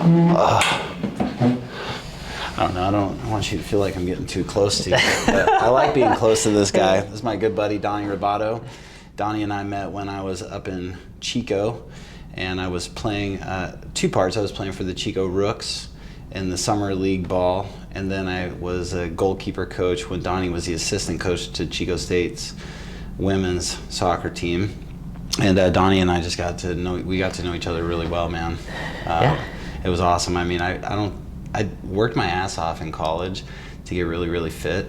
I don't know. I don't want you to feel like I'm getting too close to you, but I like being close to this guy. This is my good buddy, Donny Ribaudo. Donny and I met when I was up in Chico, and I was playing two parts. I was playing for the Chico Rooks in the summer league ball, and then I was a goalkeeper coach when Donny was the assistant coach to Chico State's women's soccer team. And Donny and I just got to know each other really well, man. It was awesome. I mean, I worked my ass off in college to get really, really fit,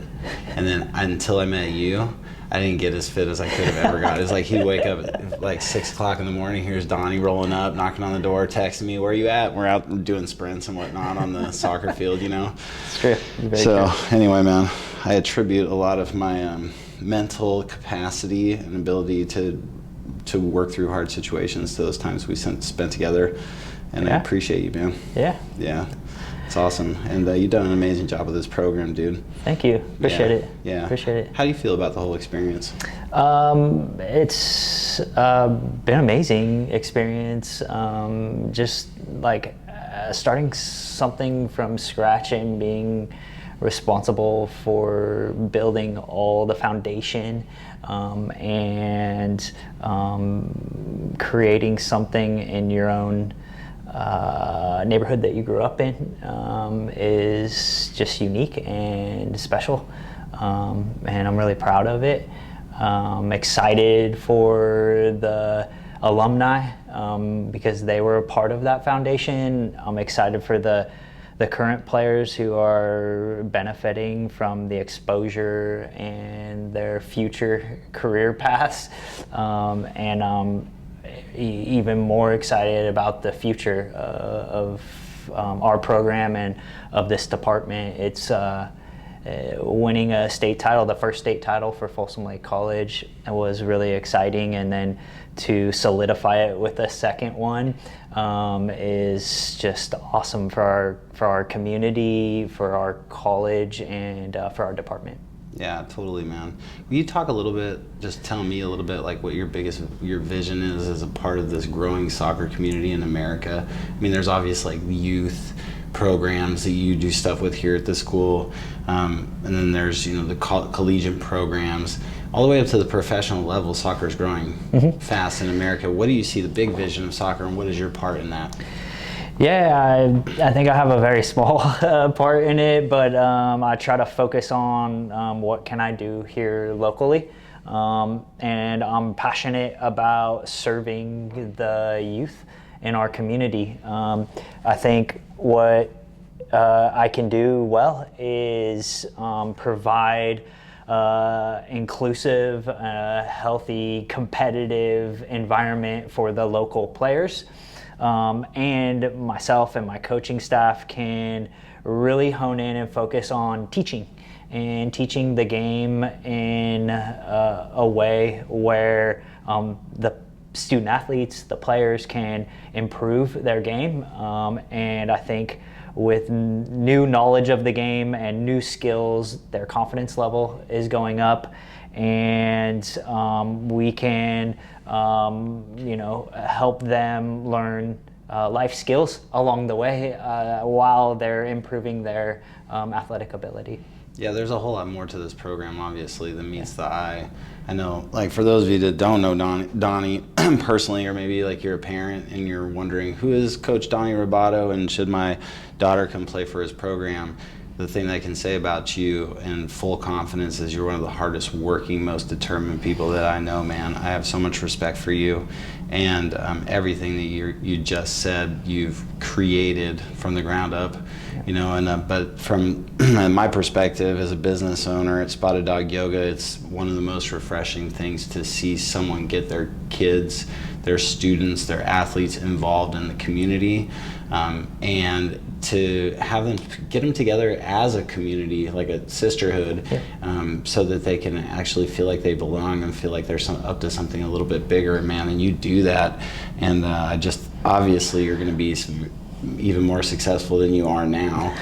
and then until I met you, I didn't get as fit as I could have ever got. It was like he'd wake up at like 6 o'clock in the morning, here's Donny rolling up, knocking on the door, texting me, where are you at? We're out doing sprints and whatnot on the soccer field, you know? It's true. So anyway, man, I attribute a lot of my mental capacity and ability to work through hard situations to those times we spent together, and I appreciate you, man. Yeah. It's awesome, and you've done an amazing job with this program, dude. Thank you. Appreciate it. Yeah. Appreciate it. How do you feel about the whole experience? It's been an amazing experience. Just like starting something from scratch and being responsible for building all the foundation and creating something in your own neighborhood that you grew up in is just unique and special, and I'm really proud of it. Excited for the alumni because they were a part of that foundation. I'm excited for the current players who are benefiting from the exposure and their future career paths, and even more excited about the future of our program and of this department. It's winning a state title, the first state title for Folsom Lake College, was really exciting, and then to solidify it with a second one is just awesome for our community, for our college, and for our department. Yeah, totally, man. Will you talk a little bit, just tell me a little bit like what your vision is as a part of this growing soccer community in America? I mean, there's obviously like youth programs that you do stuff with here at the school, and then there's the collegiate programs, all the way up to the professional level. Soccer is growing fast in America. What do you see the big vision of soccer, and what is your part in that? Yeah, I think I have a very small part in it, but I try to focus on what can I do here locally, and I'm passionate about serving the youth in our community. I think what I can do well is provide inclusive, healthy, competitive environment for the local players. And myself and my coaching staff can really hone in and focus on teaching the game in a way where the student athletes, the players, can improve their game. And I think with new knowledge of the game and new skills, their confidence level is going up, and we can help them learn life skills along the way while they're improving their athletic ability. Yeah, there's a whole lot more to this program, obviously, than meets the eye. I know, like, for those of you that don't know Donny personally, or maybe like you're a parent and you're wondering, who is Coach Donny Ribaudo, and should my daughter come play for his program? The thing that I can say about you in full confidence is you're one of the hardest working, most determined people that I know, man. I have so much respect for you, and everything that you just said, you've created from the ground up, but from my perspective as a business owner at Spotted Dog Yoga, it's one of the most refreshing things to see someone get their kids, their students, their athletes involved in the community, and to have them get them together as a community, like a sisterhood, so that they can actually feel like they belong and feel like they're up to something a little bit bigger, man. And you do that, and obviously you're going to be even more successful than you are now.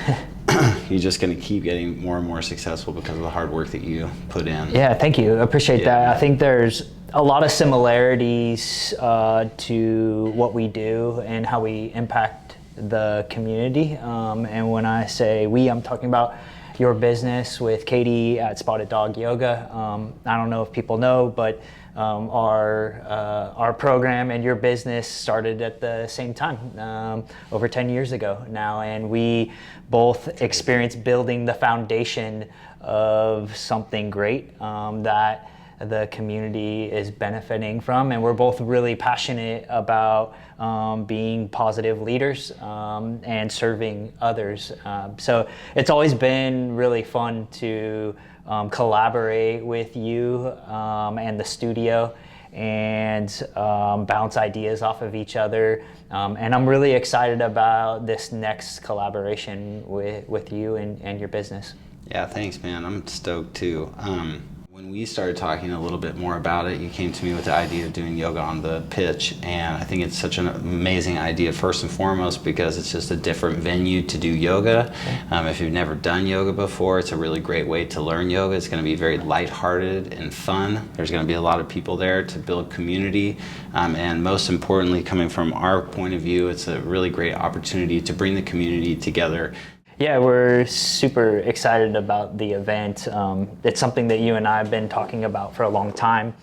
You're just going to keep getting more and more successful because of the hard work that you put in. Yeah, thank you. I appreciate that. I think there's a lot of similarities to what we do and how we impact the community. And when I say we, I'm talking about your business with Katie at Spotted Dog Yoga. I don't know if people know, but our program and your business started at the same time, over 10 years ago now, and we both experienced building the foundation of something great that the community is benefiting from, and we're both really passionate about being positive leaders and serving others. So it's always been really fun to collaborate with you and the studio and bounce ideas off of each other. And I'm really excited about this next collaboration with you and your business. Yeah, thanks, man. I'm stoked too. When we started talking a little bit more about it, you came to me with the idea of doing yoga on the pitch, and I think it's such an amazing idea, first and foremost, because it's just a different venue to do yoga. If you've never done yoga before, it's a really great way to learn yoga. It's going to be very lighthearted and fun. There's going to be a lot of people there to build community, and most importantly, coming from our point of view, it's a really great opportunity to bring the community together. Yeah, we're super excited about the event. It's something that you and I have been talking about for a long time.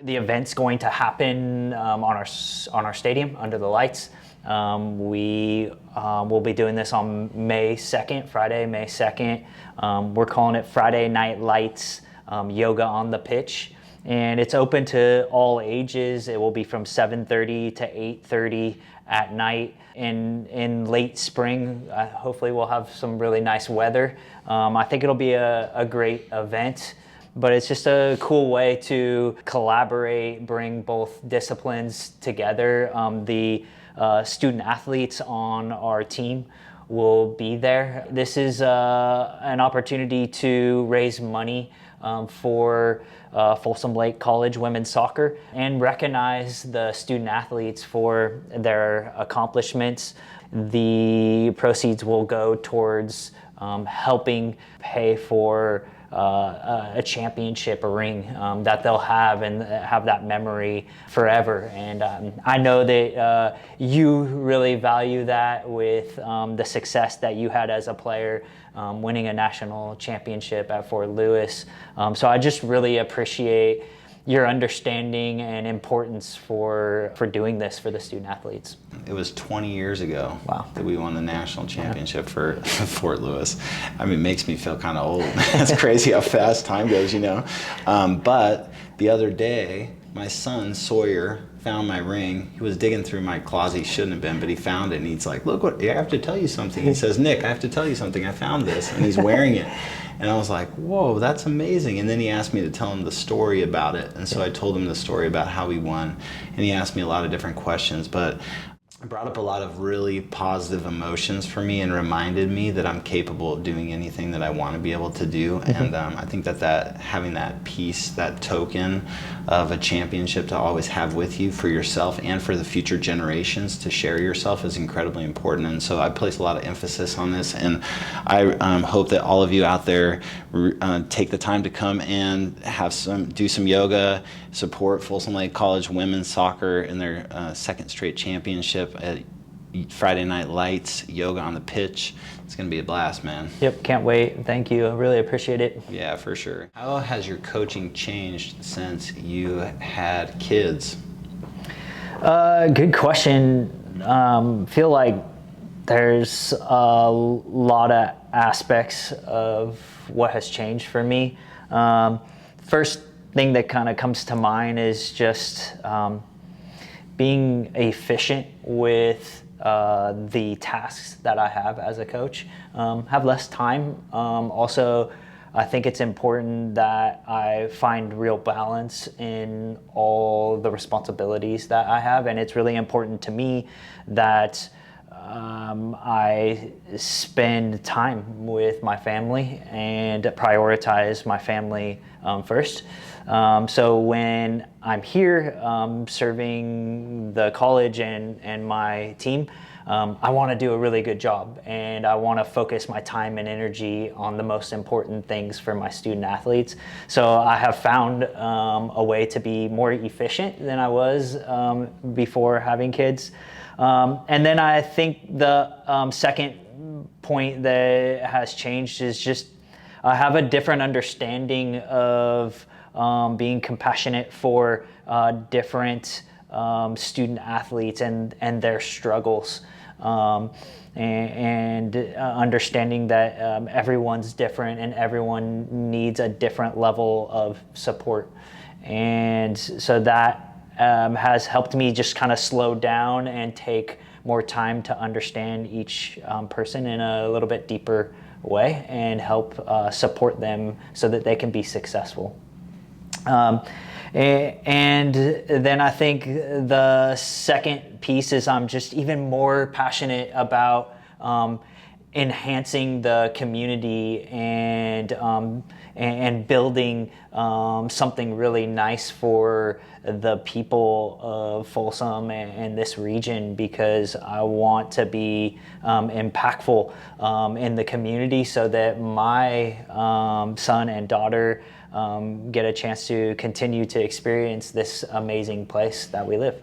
The event's going to happen on our stadium under the lights. We will be doing this on May 2nd, Friday, May 2nd. We're calling it Friday Night Lights Yoga on the Pitch. And it's open to all ages. It will be from 7:30 to 8:30 at night. In late spring, hopefully we'll have some really nice weather. I think it'll be a great event, but it's just a cool way to collaborate, bring both disciplines together. The student athletes on our team will be there. This is an opportunity to raise money for Folsom Lake College women's soccer and recognize the student athletes for their accomplishments. The proceeds will go towards helping pay for a championship ring that they'll have and have that memory forever. And I know that you really value that with the success that you had as a player, winning a national championship at Fort Lewis. So I just really appreciate your understanding and importance for doing this for the student athletes. It was 20 years ago Wow. that we won the national championship for Fort Lewis. I mean, it makes me feel kind of old. It's crazy how fast time goes, you know. But the other day, my son Sawyer found my ring. He was digging through my closet. He shouldn't have been, but he found it, and he's like, "Look, what I have to tell you something." He says, "Nick, I have to tell you something. I found this," and he's wearing it. And I was like, "Whoa, that's amazing!" And then he asked me to tell him the story about it, and so I told him the story about how we won. And he asked me a lot of different questions, but it brought up a lot of really positive emotions for me and reminded me that I'm capable of doing anything that I want to be able to do. And I think that having that piece, that token of a championship to always have with you for yourself and for the future generations to share yourself is incredibly important. And so I place a lot of emphasis on this, and I hope that all of you out there take the time to come and do some yoga, support Folsom Lake College women's soccer in their second straight championship at Friday Night Lights, yoga on the pitch. It's going to be a blast, man. Yep, can't wait. Thank you. I really appreciate it. Yeah, for sure. How has your coaching changed since you had kids? Good question. Feel like there's a lot of aspects of what has changed for me. First thing that kind of comes to mind is just being efficient with the tasks that I have as a coach. Have less time. Also, I think it's important that I find real balance in all the responsibilities that I have, and it's really important to me that I spend time with my family and prioritize my family first. So when I'm here serving the college and my team, I want to do a really good job, and I want to focus my time and energy on the most important things for my student athletes. So I have found a way to be more efficient than I was before having kids. And then I think the second point that has changed is just I have a different understanding of being compassionate for different student athletes and their struggles, and understanding that everyone's different and everyone needs a different level of support. And so that has helped me just kind of slow down and take more time to understand each person in a little bit deeper way and help support them so that they can be successful. And then I think the second piece is I'm just even more passionate about enhancing the community and building something really nice for the people of Folsom and this region, because I want to be impactful in the community so that my son and daughter get a chance to continue to experience this amazing place that we live.